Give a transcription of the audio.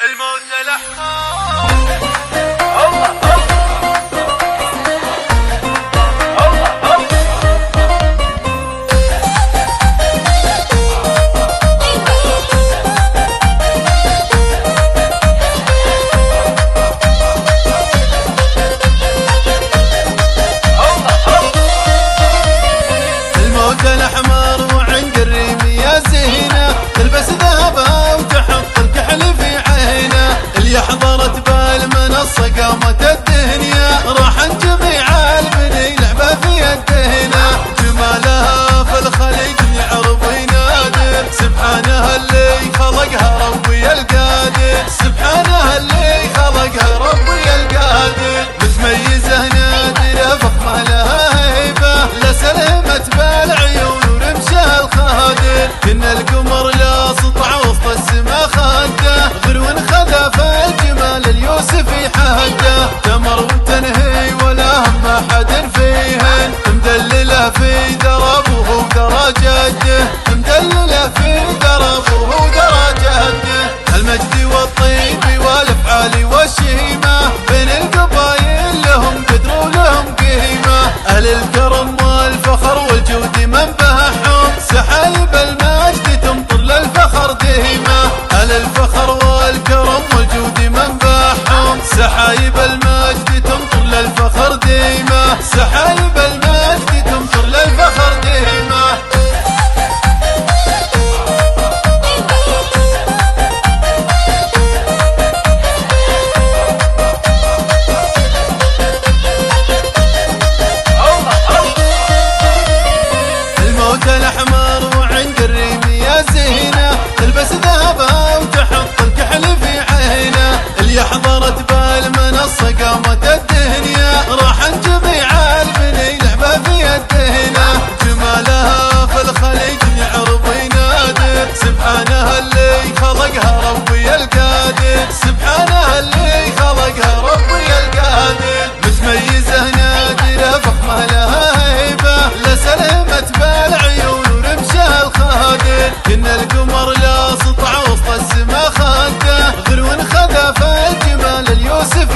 الموت للأحمر. الله الموت الأحمر وعند الريم يا زينة، تلبس ذهبها وتحط الكحل في عينه. اللي حضرت بالمنصة قامت الدنيا، راح جميع البني لعبة في الدهنة. جمالها في الخليج يعرب وينادر، سبحانه اللي خلقها ربي القادر، سبحانه اللي خلقها ربي القادر. متميزة نادرة فخمة لها هيبة، لا سلمت بالعيون ورمشها الخادر. كنا القمر لا سطع وسط السما خده، غير وانخذا في الجمال اليوسفي حده. تمر وتنهي ولا هم احد فيهن، مدلله في دربه ودرى جده، مدلله في دربه ودرى جده. المجد والطيب والافعال والشيمه، بين القبايل لهم قدر ولهم قيمه. اهل الكرم والفخر والجود منبعهم، سحايب المجد تمطر للفخر ديمه. اهل الفخر والكرم والجود منبعهم، سحايب المجد تمطر للفخر ديمه، سحايب المجد تمطر للفخر ديمه. الموت الأحمر وعند الريم يا زينة، تلبس ذهبها وتحط الكحل في عينه. اللي حضرت بالمنصة قامت الدنيا، راح جميع البني لعبة في الدهنة. جمالها في الخليج يعرب وينادر، سبحانه اللي خلقها ربي القادر، سبحانه اللي خلقها ربي القادر. متميزة نادرة فخمة لها هيبة، لا سلمت بالعيون ورمشها الخادر. كنا القمر لا سطع وسط السما خده، غير وانخذا في الجمال اليوسفي